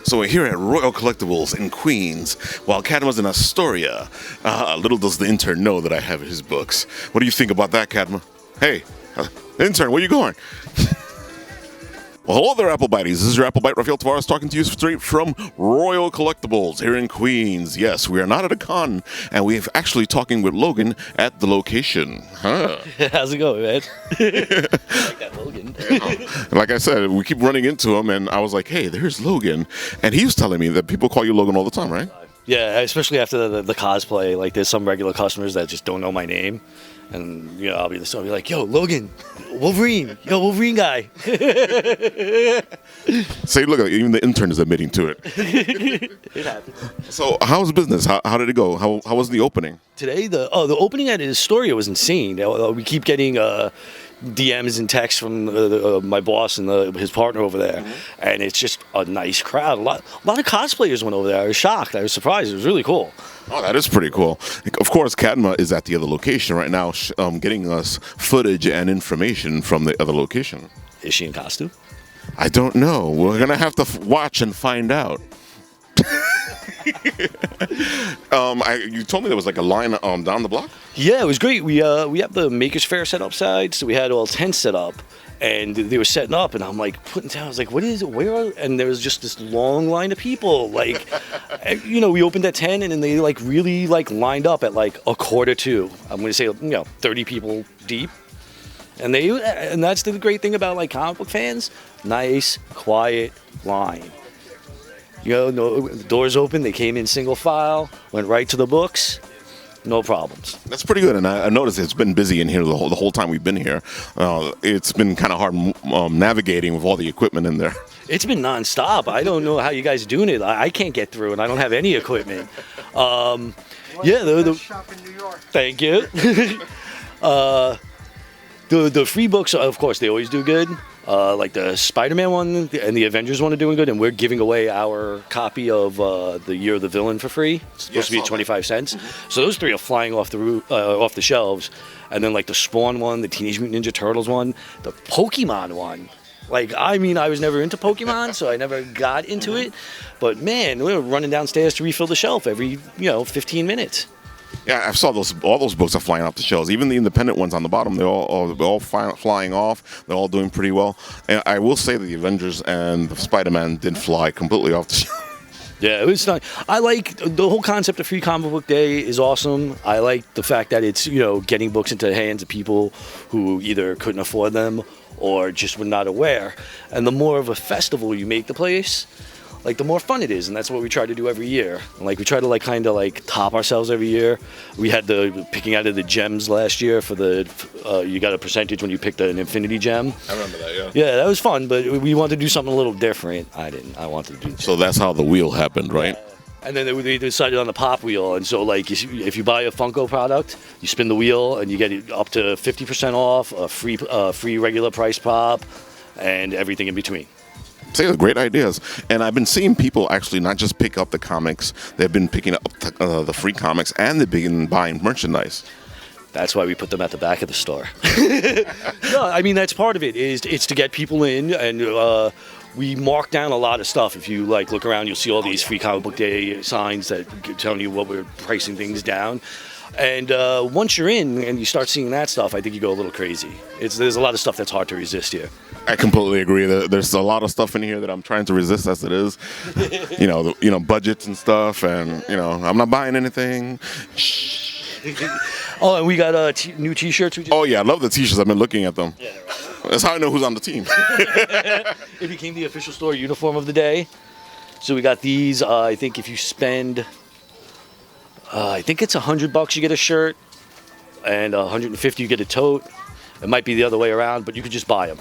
So we're here at Royal Collectibles in Queens, while CADMA's in Astoria. Little does the intern know that I have his books. What do you think about that, CADMA? Hey, intern, where you going? Well, hello there, Applebiteys. This is your Applebite, Rafael Tavares, talking to you straight from Royal Collectibles here in Queens. Yes, we are not at a con, and we're actually talking with Logan at the location. Huh? How's it going, man? Like that Logan. Like I said, we keep running into him, and I was like, hey, there's Logan. And he was telling me that people call you Logan all the time, right? Yeah, especially after the cosplay. Like, there's some regular customers that just don't know my name. And, you know, I'll be like, yo, Logan, Wolverine, Wolverine guy. Say, look, even the intern is admitting to it. It happens. So, how's business? How did it go? How was the opening? Today, the opening at Astoria was insane. We keep getting DMs and texts from my boss and his partner over there, and it's just a nice crowd. A lot of cosplayers went over there. I was shocked. I was surprised. It was really cool. Oh, that is pretty cool. Of course, CADMA is at the other location right now, getting us footage and information from the other location. Is she in costume? I don't know. We're gonna have to watch and find out. You told me there was like a line down the block? Yeah, it was great. We have the Makers Fair set up side, so we had all tents set up, and they were setting up, and I'm like putting down. I was like, "What is it? Where are?" And there was just this long line of people. Like, we opened at 10, and then they really lined up at like 1:45. I'm going to say 30 people deep, and that's the great thing about like comic book fans. Nice, quiet line. No, the doors open. They came in single file, went right to the books. No problems. That's pretty good, and I noticed it's been busy in here the whole time we've been here. It's been kind of hard navigating with all the equipment in there. It's been nonstop. I don't know how you guys are doing it. I can't get through, and I don't have any equipment. The shop in New York. Thank you. The free books, of course, they always do good. Like the Spider-Man one and the Avengers one are doing good, and we're giving away our copy of the Year of the Villain for free. It's supposed to be 25 cents. So those three are flying off the shelves. And then like the Spawn one, the Teenage Mutant Ninja Turtles one, the Pokemon one. I was never into Pokemon, so I never got into it. But man, we were running downstairs to refill the shelf every 15 minutes. Yeah, I saw all those books are flying off the shelves. Even the independent ones on the bottom, they're all flying off. They're all doing pretty well. And I will say that the Avengers and the Spider-Man did fly completely off the shelf. Yeah, it was nice. I like the whole concept of Free Comic Book Day is awesome. I like the fact that it's getting books into the hands of people who either couldn't afford them or just were not aware. And the more of a festival you make the place, the more fun it is, and that's what we try to do every year. And we try to kind of top ourselves every year. We had the picking out of the gems last year for the you got a percentage when you picked an Infinity Gem. I remember that, yeah. Yeah, that was fun, but we wanted to do something a little different. I didn't. I wanted to do. So that's how the wheel happened, right? And then they decided on the pop wheel, and so if you buy a Funko product, you spin the wheel and you get it up to 50% off, a free regular price pop, and everything in between. Say the great ideas, and I've been seeing people actually not just pick up the comics; they've been picking up the free comics, and they've been buying merchandise. That's why we put them at the back of the store. No, I mean that's part of it. It's to get people in, and we mark down a lot of stuff. If you look around, you'll see all these Free Comic Book Day signs that tell you what we're pricing things down. And once you're in and you start seeing that stuff, I think you go a little crazy. There's a lot of stuff that's hard to resist here. I completely agree. There's a lot of stuff in here that I'm trying to resist as it is. Budgets and stuff, and I'm not buying anything. Oh, and we got new T-shirts. Oh yeah, I love the T-shirts. I've been looking at them. Yeah, they're awesome. That's how I know who's on the team. It became the official store uniform of the day. So we got these. I think if you spend, I think it's $100 you get a shirt, and $150 you get a tote. It might be the other way around, but you could just buy them.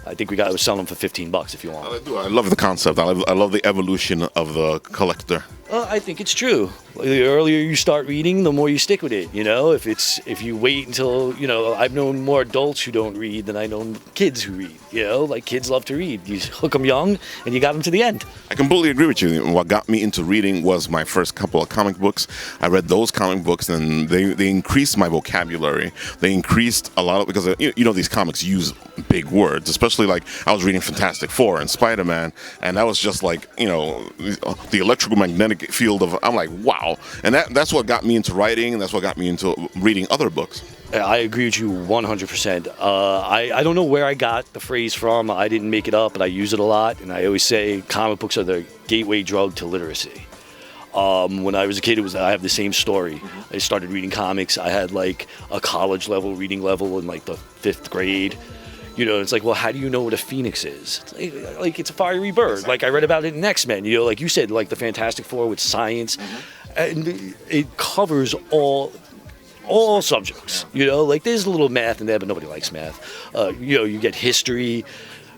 I think we're selling them for $15 if you want. I love the concept. I love the evolution of the collector. I think it's true. The earlier you start reading, the more you stick with it. If you wait until I've known more adults who don't read than I know kids who read. Like kids love to read. You hook them young, and you got them to the end. I completely agree with you. What got me into reading was my first couple of comic books. I read those comic books, and they increased my vocabulary. They increased a lot because these comics use big words, especially like I was reading Fantastic Four and Spider-Man, and that was just like the electromagnetic field of. I'm like, wow, and that's what got me into writing, and that's what got me into reading other books. I agree with you 100%. I don't know where I got the phrase from. I didn't make it up, but I use it a lot. And I always say comic books are the gateway drug to literacy. When I was a kid, I have the same story. I started reading comics. I had like a college level reading level in like the 5th grade. It's like, well, how do you know what a phoenix is? It's like it's a fiery bird. Like I read about it in X-Men. Like you said, like the Fantastic Four with science, and it covers all subjects. Like there's a little math in there, but nobody likes math. You get history,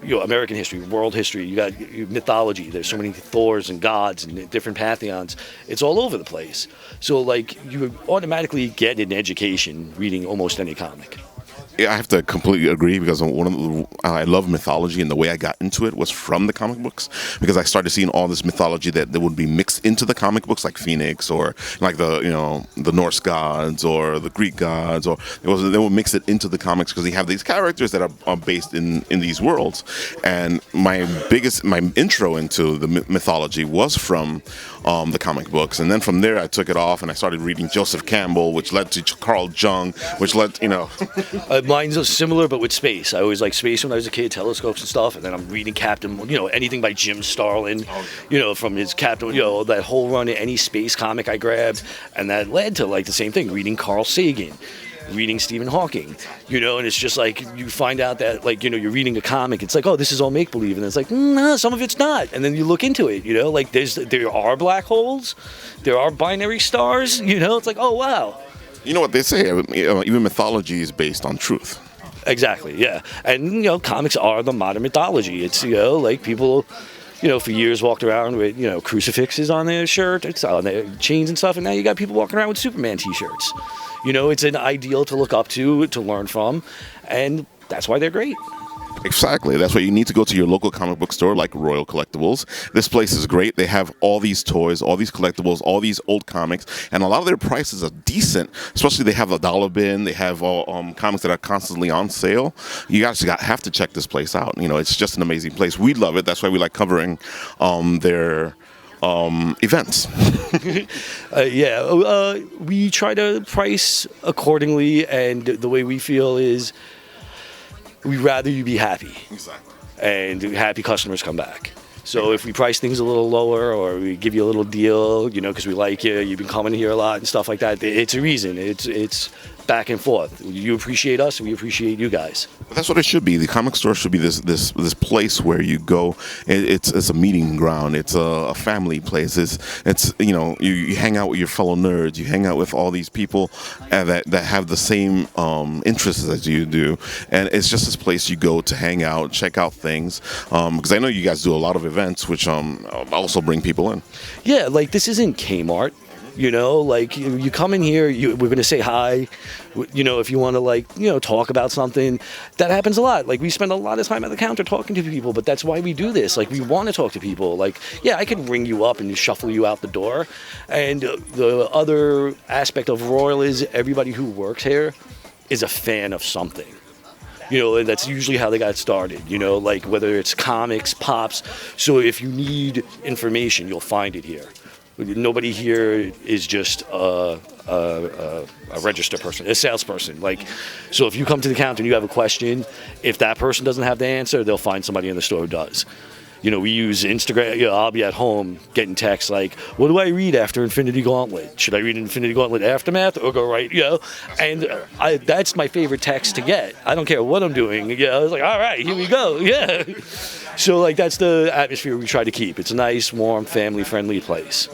American history, world history. You got mythology. There's so many Thors and gods and different pantheons. It's all over the place. So like you automatically get an education reading almost any comic. I have to completely agree because I love mythology, and the way I got into it was from the comic books, because I started seeing all this mythology that would be mixed into the comic books, like Phoenix or like the Norse gods or the Greek gods, or they would mix it into the comics because they have these characters that are based in these worlds. And my intro into the mythology was from the comic books, and then from there I took it off and I started reading Joseph Campbell, which led to Carl Jung, which led mine's similar, but with space. I always liked space when I was a kid, telescopes and stuff. And then I'm reading Captain, anything by Jim Starlin, from his Captain, that whole run of any space comic I grabbed. And that led to like the same thing, reading Carl Sagan, reading Stephen Hawking, and it's just like you find out that like, you're reading a comic. It's like, oh, this is all make-believe. And it's like, no, some of it's not. And then you look into it, like there are black holes, there are binary stars, it's like, oh, wow. You know what they say, even mythology is based on truth. Exactly, yeah. And, comics are the modern mythology. It's, like people, for years walked around with, crucifixes on their shirt, it's on their chains and stuff, and now you got people walking around with Superman t-shirts. It's an ideal to look up to learn from, and that's why they're great. Exactly. That's why you need to go to your local comic book store like Royal Collectibles. This place is great. They have all these toys, all these collectibles, all these old comics, and a lot of their prices are decent. Especially they have a dollar bin. They have comics that are constantly on sale. You guys have to check this place out. It's just an amazing place. We love it. That's why we like covering their events. We try to price accordingly, and the way we feel is we'd rather you be happy. Exactly. And happy customers come back. So if we price things a little lower, or we give you a little deal, because we like you, you've been coming here a lot and stuff like that, it's a reason. It's back and forth. You appreciate us, and we appreciate you guys. That's what it should be. The comic store should be this place where you go. It's a meeting ground. It's a family place. It's you hang out with your fellow nerds. You hang out with all these people that have the same interests as you do, and it's just this place you go to hang out, check out things. Because I know you guys do a lot of events, which also bring people in. Yeah, like this isn't Kmart. Like you come in here, we're going to say hi, if you want to talk about something. That happens a lot. Like we spend a lot of time at the counter talking to people, but that's why we do this. Like we want to talk to people. Like, yeah, I can ring you up and shuffle you out the door. And the other aspect of Royal is everybody who works here is a fan of something. And that's usually how they got started, like whether it's comics, pops. So if you need information, you'll find it here. Nobody here is just a register person, a salesperson. So if you come to the counter and you have a question, if that person doesn't have the answer, they'll find somebody in the store who does. We use Instagram. I'll be at home getting texts like, what do I read after Infinity Gauntlet? Should I read Infinity Gauntlet Aftermath or go right? And that's my favorite text to get. I don't care what I'm doing. I was like, all right, here we go. Yeah. So that's the atmosphere we try to keep. It's a nice, warm, family-friendly place.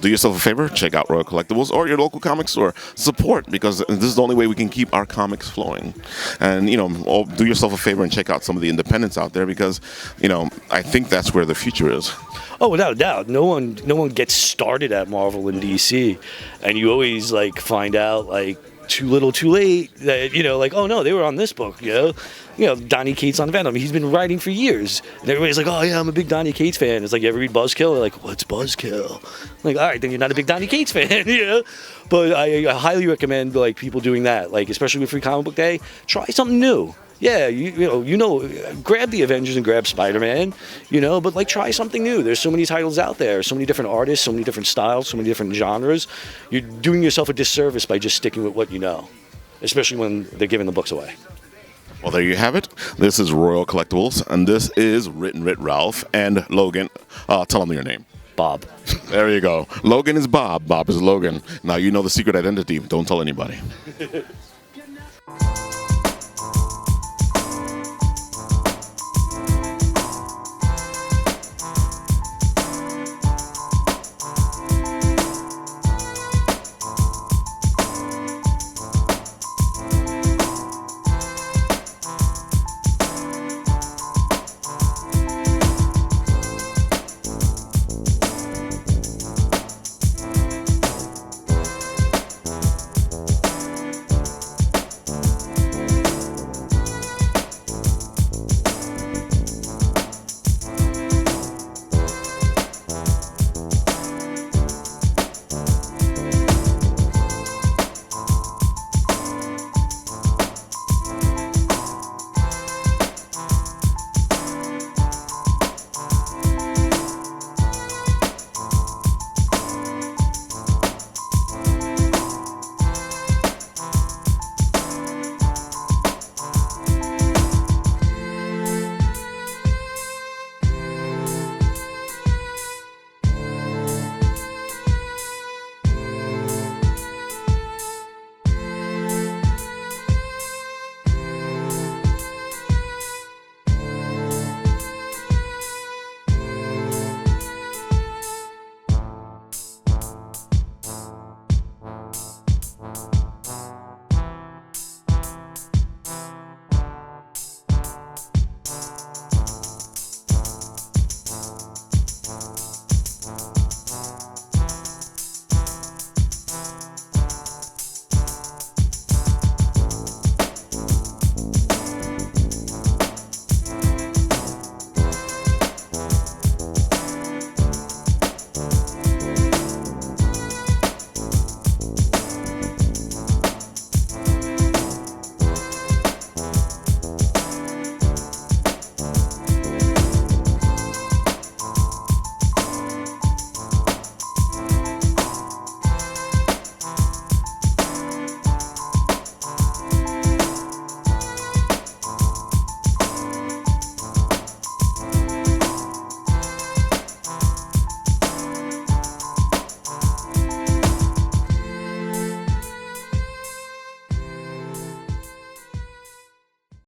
do yourself a favor, check out Royal Collectibles or your local comic store. Support, because this is the only way we can keep our comics flowing. And, do yourself a favor and check out some of the independents out there, because, I think that's where the future is. Oh, without a doubt. No one gets started at Marvel and DC, and you always find out too little, too late. That oh no, they were on this book. Donny Cates on Venom. He's been writing for years, and everybody's like, oh yeah, I'm a big Donny Cates fan. It's like, you ever read Buzzkill? They're like, what's Buzzkill? I'm like, all right, then you're not a big Donny Cates fan, But I highly recommend people doing that. Especially with Free Comic Book Day, try something new. Yeah, grab the Avengers and grab Spider-Man, but try something new. There's so many titles out there, so many different artists, so many different styles, so many different genres. You're doing yourself a disservice by just sticking with what you know, especially when they're giving the books away. Well, there you have it. This is Royal Collectibles, and this is Written Writ Ralph and Logan. Tell them your name. Bob. There you go. Logan is Bob. Bob is Logan. Now you know the secret identity. Don't tell anybody.